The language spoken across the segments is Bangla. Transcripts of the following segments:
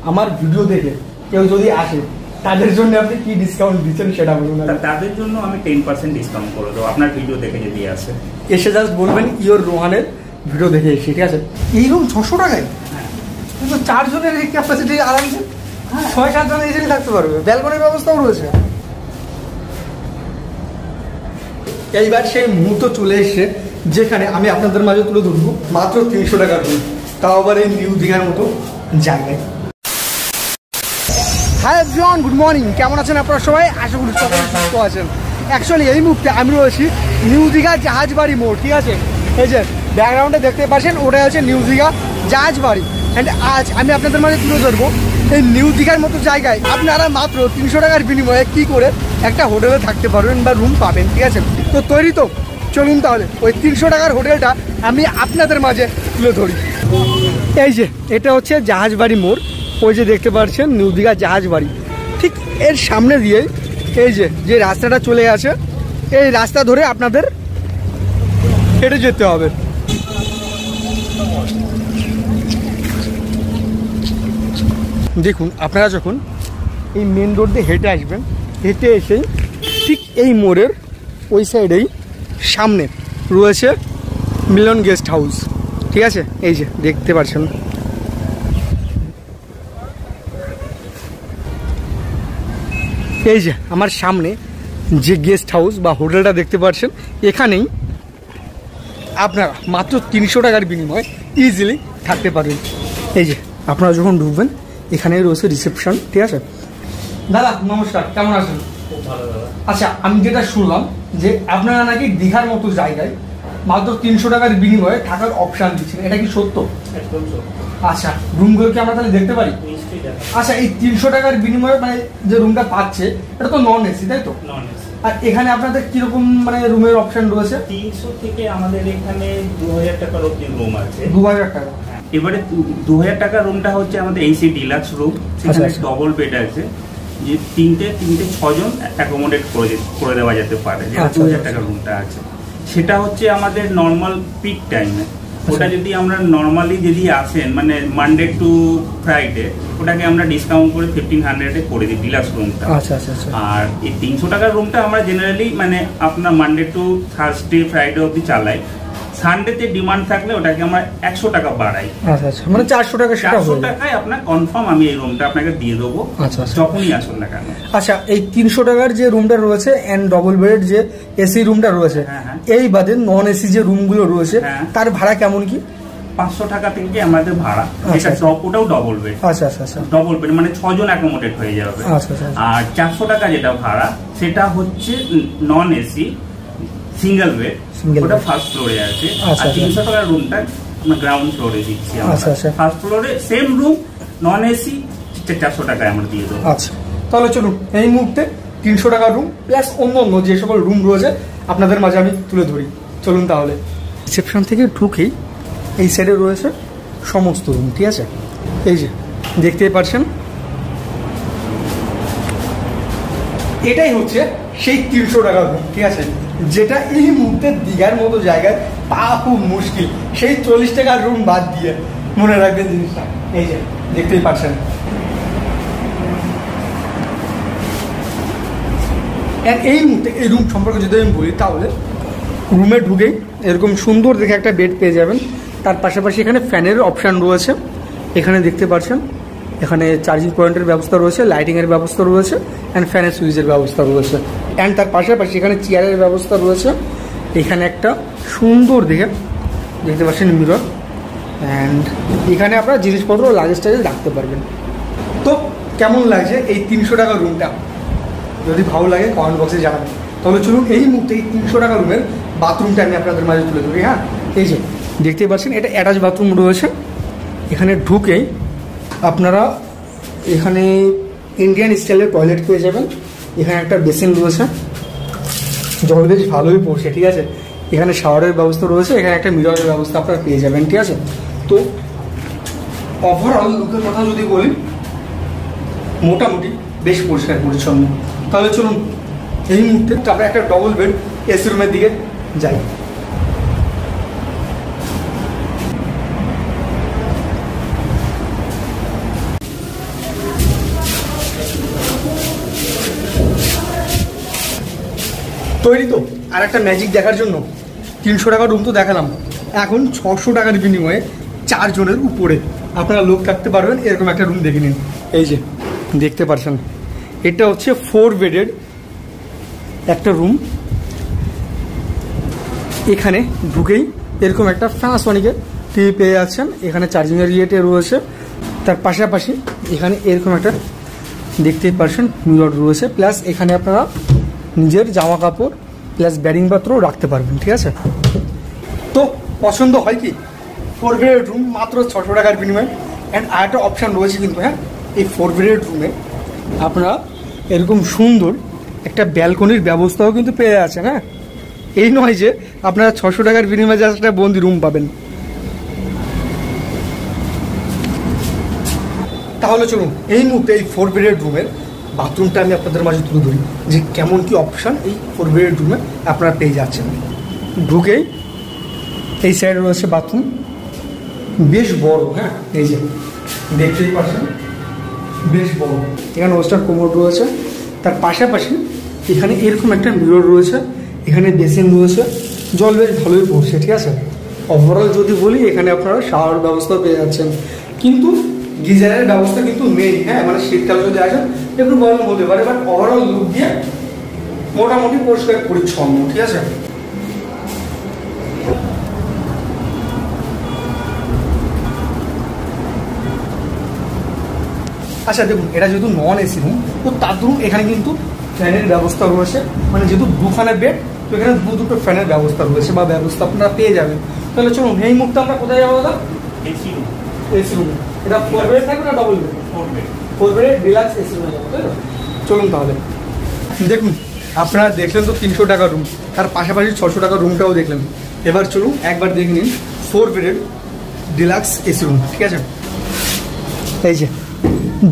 আমার ভিডিও দেখে কেউ যদি আসে তাদের জন্য আপনি কি ডিসকাউন্ট দিচ্ছেন সেটা বলুন। তাদের জন্য আমি 10% ডিসকাউন্ট করে দেবো আপনার ভিডিও দেখে যদি আসে। এসে জাস্ট বলবেন ইওর রোহানের ভিডিও দেখে এসে, ঠিক আছে? এই রুম 600 টাকায়, কিন্তু 4 জনের ক্যাপাসিটি আরামসে 6-7 জন এসে থাকতে পারবে, ব্যালকনির ব্যবস্থাও রয়েছে। এইবার সেই মুহূর্ত চলে এসে যেখানে আমি আপনাদের মাঝে তুলে ধরবো মাত্র 300 টাকার রুম, তাও আবার এই নিউ দীঘার মতো জায়গায়। Hi everyone, good morning. কেমন আছেন আপনারা সবাই? আশা করি সবাই সুস্থ আছেন। অ্যাকচুয়ালি এই মুহূর্তে আমি রয়েছি নিউ দীঘা জাহাজবাড়ি মোড়, ঠিক আছে? এই যে ব্যাকগ্রাউন্ডে দেখতে পাচ্ছেন ওটাই হচ্ছে নিউ দীঘা জাহাজবাড়ি। অ্যান্ড আজ আমি আপনাদের মাঝে তুলে ধরবো এই নিউ দীঘার মতো জায়গায় আপনারা মাত্র 300 টাকার বিনিময়ে কী করে একটা হোটেলে থাকতে পারবেন বা রুম পাবেন, ঠিক আছে? তো তৈরি তো? চলুন তাহলে ওই 300 টাকার হোটেলটা আমি আপনাদের মাঝে তুলে ধরি। এই যে এটা হচ্ছে জাহাজবাড়ি মোড়, ওই যে দেখতে পাচ্ছেন নিউ দীঘা জাহাজবাড়ি, ঠিক এর সামনে দিয়ে এই যে রাস্তাটা চলে আছে, এই রাস্তা ধরে আপনাদের হেঁটে যেতে হবে। দেখুন আপনারা যখন এই মেন রোড দিয়ে হেঁটে আসবেন, হেঁটে এসেই ঠিক এই মোড়ের ওই সাইডেই সামনে রয়েছে মিলন গেস্ট হাউস, ঠিক আছে? এই যে দেখতে পাচ্ছেন। এই যে আমার সামনে যে গেস্ট হাউস বা হোটেলটা দেখতে পাচ্ছেন, এখানেই আপনারা মাত্র 300 টাকার বিনিময়ে ইজিলি থাকতে পারবেন। এই যে আপনারা যখন ঢুকবেন এখানেই রয়েছে রিসেপশন, ঠিক আছে? দাদা নমস্কার, কেমন আছেন? খুব ভালো দাদা। আচ্ছা, আমি যেটা শুনলাম যে আপনারা নাকি দীঘার মতো জায়গায় মাত্র 300 টাকার বিনিময়ে থাকার অপশান দিচ্ছেন, এটা কি সত্য? একদম সত্য। আচ্ছা, রুমগুলো কি আমরা তাহলে দেখতে পারি? আচ্ছা, এই 300 টাকার বিনিময়ে মানে যে রুমটা পাচ্ছে এটা তো নন এসি, তাই তো? Non AC. আর এখানে আপনাদের কিরকম মানে রুমের অপশন রয়েছে? 300 থেকে আমাদের এখানে 2000 টাকার অবধি রুম আছে। 2000 টাকা? এবারে 2000 টাকার রুমটা হচ্ছে আমাদের এসি ডিলাক্স রুম, সেখানে ডবল বেড আছে, যে তিনটে 6 জন অ্যাকোমোডেট করে দেওয়া যেতে পারে, যেটা 2000 টাকার রুমটা আছে। সেটা হচ্ছে আমাদের নর্মাল পিক টাইমে। ওটা যদি আমরা নর্মালি যদি আসেন মানে মানডে টু ফ্রাইডে, ওটাকে আমরা ডিসকাউন্ট করে 1500 করে দিই ডিলাক্স রুমটা। আচ্ছা আচ্ছা আচ্ছা। আর এই 300 টাকার রুমটা আমরা জেনারেলি মানে আপনার মানডে টু থার্সডে ফ্রাইডে অবধি চালাই। সানডেতে ডিমান্ড থাকলে ওটাকে আমরা 100 টাকা বাড়াই। আচ্ছা আচ্ছা, মানে 400 টাকা। 400 টাকায় আপনার কনফার্ম আমি এই রুমটা আপনাকে দিয়ে দেবো। আচ্ছা আচ্ছা, যখনই আসুন না কেন। আচ্ছা, এই 300 টাকার যে রুমটা রয়েছে এন্ড ডবল বেড যে এসি রুমটা রয়েছে, এই বাদে নন এসি যে রুমগুলো রয়েছে তার ভাড়া কেমন কি? 500 টাকা থেকে আমাদের ভাড়া, এটা ওটাও ডবল বেড। আচ্ছা আচ্ছা আচ্ছা, ডবল বেড মানে 6 জন অ্যাকোমোডেট হয়ে যাবে। আচ্ছা আচ্ছা। আর 400 টাকা যেটা ভাড়া সেটা হচ্ছে নন এসি সিঙ্গেল বেড, ওটা ফার্স্ট ফ্লোরে আছে। আর 300 টাকার রুমটা গ্রাউন্ড ফ্লোরে দিচ্ছি আমরা। আচ্ছা আচ্ছা, ফার্স্ট ফ্লোরে সেম রুম নন এসি 400 টাকায় আমরা দিয়ে দেবো। আচ্ছা, তাহলে চলুন এই মুহূর্তে 300 টাকার রুম প্লাস অন্য অন্য যে সকল রুম রয়েছে আপনাদের মাঝে আমি তুলে ধরি। চলুন তাহলে। রিসেপশন থেকে ঢুকেই এই সাইডে রয়েছে সমস্ত রুম, ঠিক আছে? এই যে দেখতেই পাচ্ছেন, এটাই হচ্ছে সেই 300 টাকার রুম, ঠিক আছে? যেটা এই মুহূর্তে দীঘার মতো জায়গায় পাওয়া খুব মুশকিল, সেই 40 টাকার রুম বাদ দিয়ে। মনে রাখবেন জিনিসটা। এই যে দেখতেই পাচ্ছেন। এই মুহূর্তে এই রুম সম্পর্কে যদি আমি বলি তাহলে রুমে ঢুকেই এরকম সুন্দর দেখে একটা বেড পেয়ে যাবেন। তার পাশাপাশি এখানে ফ্যানের অপশান রয়েছে, এখানে দেখতে পাচ্ছেন। এখানে চার্জিং পয়েন্টের ব্যবস্থা রয়েছে, লাইটিংয়ের ব্যবস্থা রয়েছে, অ্যান্ড ফ্যানের সুইচের ব্যবস্থা রয়েছে। অ্যান্ড তার পাশাপাশি এখানে চেয়ারের ব্যবস্থা রয়েছে। এখানে একটা সুন্দর দেখে দেখতে পাচ্ছেন মিরর, অ্যান্ড এখানে আপনারা জিনিসপত্র লাগেজ টাগেজ রাখতে পারবেন। তো কেমন লাগছে এই 300 টাকার রুমটা? যদি ভালো লাগে কমেন্ট বক্সে জানাবেন। তাহলে চলুন এই মুহূর্তে এই 300 টাকা রুমের বাথরুমটা আমি আপনাদের মাঝে তুলে ধরি। হ্যাঁ, এই যে দেখতেই পাচ্ছেন এটা অ্যাটাচ বাথরুম রয়েছে। এখানে ঢুকেই আপনারা এখানে ইন্ডিয়ান স্টাইলের টয়লেট পেয়ে যাবেন। এখানে একটা বেসিন রয়েছে, জল বেশ ভালোই পড়ছে, ঠিক আছে? এখানে শাওয়ারের ব্যবস্থা রয়েছে, এখানে একটা মিররের ব্যবস্থা আপনারা পেয়ে যাবেন, ঠিক আছে? তো ওভারঅল লুকের কথা যদি বলি মোটামুটি বেশ পরিষ্কার পরিচ্ছন্ন। তাহলে চলুন এই মুহূর্তে আমরা একটা ডবল বেড এসি রুমের দিকে যাই। তৈরি তো। আর একটা ম্যাজিক দেখার জন্য 300 টাকার রুম তো দেখালাম, এখন 600 টাকার বিনিময়ে 4 জনের উপরে আপনারা লোক থাকতে পারবেন, এরকম একটা রুম দেখে নিন। এই যে দেখতে পাচ্ছেন, এটা হচ্ছে 4 বেডের একটা রুম। এখানে ঢুকেই এরকম একটা প্যানাসনিকের টিভি পেয়ে যাচ্ছেন, এখানে চার্জিংয়ের ইয়েটে রয়েছে। তার পাশাপাশি এখানে এরকম একটা দেখতেই পাচ্ছেন মিরর রয়েছে, প্লাস এখানে আপনারা নিজের জামা কাপড় প্লাস ব্যাডিং পাত্রও রাখতে পারবেন, ঠিক আছে। তো পছন্দ হয় কি 4 বেডের রুম মাত্র 600 টাকার বিনিময়ে। অ্যান্ড আর একটা অপশান রয়েছে কিন্তু, হ্যাঁ, এই 4 বেডের রুমে আপনারা এরকম সুন্দর একটা ব্যালকনির ব্যবস্থাও কিন্তু পেয়ে যাচ্ছেন। হ্যাঁ, এই নয় যে আপনারা 600 টাকার বিনিময়ে জাস্ট একটা বন্দি রুম পাবেন। তাহলে চলুন এই মুহূর্তে এই 4 বেডের রুমের বাথরুমটা আমি আপনাদের মাঝে তুলে ধরি, যে কেমন কি অপশান এই 4 বেডের রুমে আপনারা পেয়ে যাচ্ছেন। ঢুকেই এই সাইডে রয়েছে বাথরুম, বেশ বড়। হ্যাঁ, এই যে দেখতেই পাচ্ছেন বেশ বড়। এখানে ওয়েস্টার্ন কোমোড রয়েছে, তার পাশাপাশি এখানে এরকম একটা মিরর রয়েছে, এখানে বেসিন রয়েছে, জল বেশ ভালোই পড়ছে, ঠিক আছে। ওভারঅল যদি বলি এখানে আপনারা শাওয়ার ব্যবস্থা পেয়ে যাচ্ছেন, কিন্তু গিজারের ব্যবস্থা কিন্তু নেই। হ্যাঁ, মানে শীতকালে যদি আসেন একটু প্রবলেম হতে পারে, বাট ওভারঅল লুক দিয়ে মোটামুটি পরিষ্কার পরিচ্ছন্ন, ঠিক আছে। আচ্ছা দেখুন, এটা যেহেতু নন এসি রুম, তো তার ধরুন এখানে কিন্তু ফ্যানের ব্যবস্থা রয়েছে, মানে যেহেতু 2খানা বেড, তো এখানে দুটো ফ্যানের ব্যবস্থা রয়েছে বা ব্যবস্থা আপনারা পেয়ে যাবেন। তাহলে চলুন এই মুহূর্তে আমরা কোথায় যাবো দাদা? AC room. AC room. এটা 4 বেড থাকবে না ডবল বেড? 4 বেডের ডিলাক্স এসি রুমে যাবো, তাই তো? চলুন তাহলে। দেখুন আপনারা দেখলেন তো 300 টাকার রুম, তার পাশাপাশি 600 টাকার রুমটাও দেখলেন। এবার চলুন একবার দেখে নিন 4 বেডের ডিলাক্স এসি রুম, ঠিক আছে। এই যে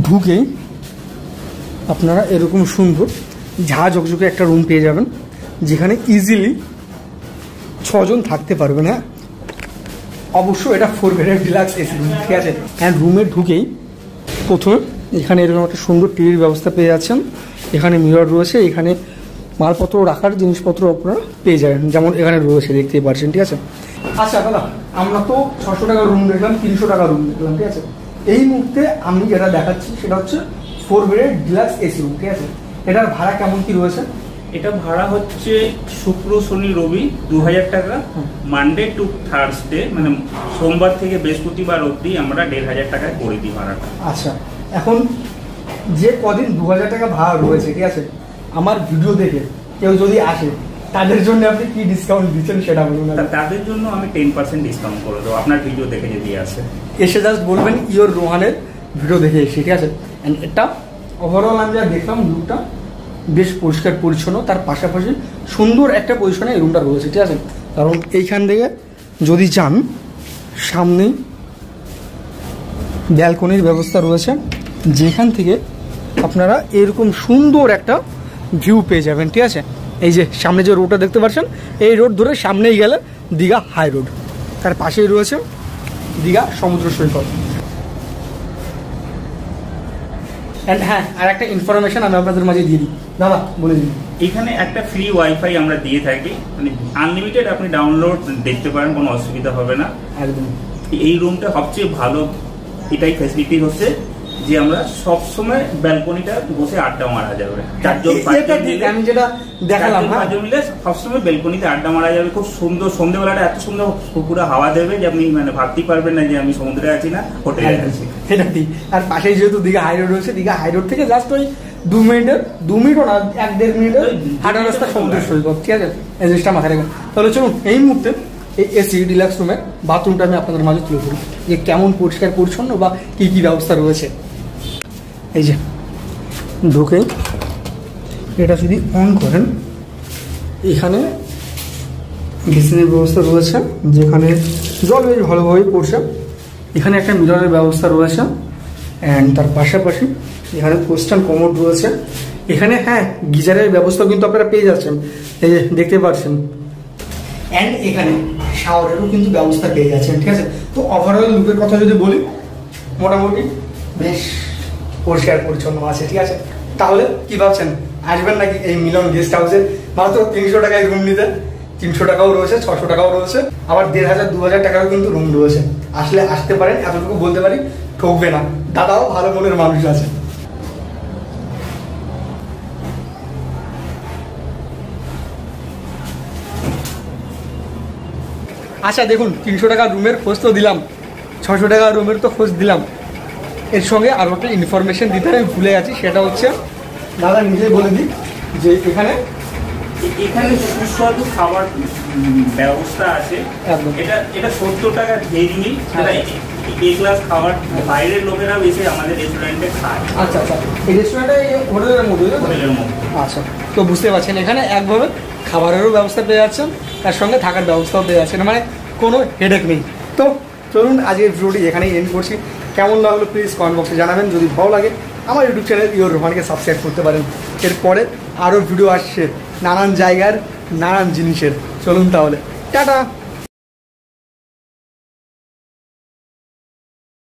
ঢুকেই আপনারা এরকম সুন্দর ঝা ঝকঝকে একটা রুম পেয়ে যাবেন, যেখানে ইজিলি 6 জন থাকতে পারবেন। হ্যাঁ, অবশ্য এটা 4 বেডের ডিলাক্স এসি রুম, ঠিক আছে। অ্যান্ড রুমে ঢুকেই প্রথমে এখানে এরকম একটা সুন্দর টিভির ব্যবস্থা পেয়ে যাচ্ছেন, এখানে মিরর রয়েছে, এখানে মালপত্র রাখার জিনিসপত্র আপনারা পেয়ে যাবেন, যেমন এখানে রয়েছে দেখতেই পাচ্ছেন, ঠিক আছে। আচ্ছা দাদা, আমরা তো 600 টাকার রুম দেখলাম, 300 টাকার রুম দেখলাম, ঠিক আছে। এই মুহূর্তে আমি যেটা দেখাচ্ছি সেটা হচ্ছে 4 বেডের ডিলাক্স এসি রুম, ঠিক আছে। এটার ভাড়া কেমন কি রয়েছে? এটা ভাড়া হচ্ছে শুক্র শনি রবি 2000 টাকা, মানডে টু থার্সডে মানে সোমবার থেকে বৃহস্পতিবার অবধি আমরা 1500 টাকায় করে দিই ভাড়াটা। আচ্ছা, এখন যে কদিন 2000 টাকা ভাড়া রয়েছে, ঠিক আছে, আমার ভিডিও দেখে কেউ যদি আসে তাদের জন্য আপনি কি ডিসকাউন্ট দিচ্ছেন সেটা বলুন। তাদের জন্য আমি 10% ডিসকাউন্ট করে দেবো আপনার ভিডিও দেখে যদি আসে। এসে জাস্ট বলবেন ইওর রোহানের ভিডিও দেখে এসে, ঠিক আছে। অ্যান্ড এটা ওভারঅল আমি যা দেখলাম লুকটা বেশ পরিষ্কার পরিচ্ছন্ন, তার পাশাপাশি সুন্দর একটা পজিশনে এই রুমটা রয়েছে, ঠিক আছে। কারণ এইখান থেকে যদি যান সামনেই ব্যালকনির ব্যবস্থা রয়েছে, যেখান থেকে আপনারা এরকম সুন্দর একটা ভিউ পেয়ে যাবেন, ঠিক আছে। এই যে সামনে যে রোডটা দেখতে পাচ্ছেন, এই রোড ধরে সামনেই গেলে দীঘা হাই রোড, তার পাশেই রয়েছে দীঘা সমুদ্র সৈকত। অ্যান্ড হ্যাঁ, আর একটা ইনফরমেশন আমি আপনাদের মাঝে দিয়ে দিই, দাদা বলে দিন। এখানে একটা ফ্রি ওয়াইফাই আমরা দিয়ে থাকি, মানে আনলিমিটেড আপনি ডাউনলোড দেখতে পারেন, কোনো অসুবিধা হবে না একদম। এই রুমটা সবচেয়ে ভালো এটাই ফ্যাসিলিটি হচ্ছে যে আমরা সবসময় ব্যালকনিটা বসে আড্ডা মারা যাবে। আমি যেটা দেখালাম মিলে সবসময় ব্যালকনিতে আড্ডা মারা যাবে, খুব সুন্দর। সন্ধ্যেবেলাটা এত সুন্দর পুকুরে হাওয়া দেবে যে আপনি মানে ভাবতেই পারবেন না যে আমি সমুদ্রে আছি না হোটেলে আছি। এটা ঠিক। আর পাশেই যেহেতু দীঘা হাই রোড রয়েছে, দীঘা হাই রোড থেকে জাস্ট ওই 2 মিনিটও না, 1-1.5 মিনিটের হাঁটা রাস্তা সমুদ্র সৈকত, ঠিক আছে। এই জিনিসটা মাথায় রাখবেন। তাহলে চলুন এই মুহূর্তে এই এসি ডিলাক্স রুমের বাথরুমটা আমি আপনাদের মাঝে তুলে ধরি, যে কেমন পরিষ্কার পরিচ্ছন্ন বা কী কী ব্যবস্থা রয়েছে। এই যে ঢুকে এটা যদি অন করেন, এখানে বেসিনের ব্যবস্থা রয়েছে, যেখানে জল বেশ ভালোভাবেই পড়ছে। এখানে একটা মিররের ব্যবস্থা রয়েছে, অ্যান্ড তার পাশাপাশি এখানে ওয়েস্টার্ন কমোড রয়েছে। এখানে হ্যাঁ, গিজারের ব্যবস্থা কিন্তু আপনারা পেয়ে যাচ্ছেন, এই যে দেখতে পাচ্ছেন। অ্যান্ড এখানে শাওয়ারেরও কিন্তু ব্যবস্থা পেয়ে যাচ্ছেন, ঠিক আছে। তো ওভারঅল লুকের কথা যদি বলি, মোটামুটি বেশ পরিষ্কার পরিচ্ছন্ন আছে, ঠিক আছে। তাহলে কি ভাবছেন, আসবেন নাকি এই মিলন গেস্ট হাউসে মাত্র 300 টাকায় রুম নিতে 300 টাকাও রয়েছে, 600 টাকাও রয়েছে, আবার 1500 2000 টাকাও কিন্তু রুম রয়েছে। আসলে আসতে পারেন, এতটুকু বলতে পারি, ঠকবে না। দাদাও ভালো মনের মানুষ আছে। আচ্ছা দেখুন, 300 টাকা রুমের খোঁজ তো দিলাম, 600 টাকা রুমের তো খোঁজ দিলাম, এর সঙ্গে আরও একটা ইনফরমেশন দিতে আমি ভুলে গেছি। সেটা হচ্ছে দাদা নিজেই বলে দিই যে এখানে সুস্বাদু খাবার ব্যবস্থা আছে। এটা 70 টাকা ভেরি, এ ক্লাস খাবার বাইরের লোকেরা বেশি আমাদের রেস্টুরেন্টে খায়। আচ্ছা আচ্ছা, এই রেস্টুরেন্টে হোটেলের মধ্যে? হোটেলের মধ্যে। আচ্ছা, তো বুঝতে পারছেন এখানে একভাবে খাবারেরও ব্যবস্থা পেয়ে যাচ্ছেন, তার সঙ্গে থাকার ব্যবস্থাও পেয়ে যাচ্ছেন, মানে কোনো হেডেক নেই। তো চলুন আজকের ভিডিওটি এখানেই এন্ড করছি। কেমন লাগলো প্লিজ কমেন্ট বক্সে জানাবেন। যদি ভালো লাগে আমার ইউটিউব চ্যানেল ইওর রোহানকে সাবস্ক্রাইব করতে পারেন। এরপরে আরও ভিডিও আসছে নানান জায়গার নানান জিনিসের। চলুন তাহলে, টাটা।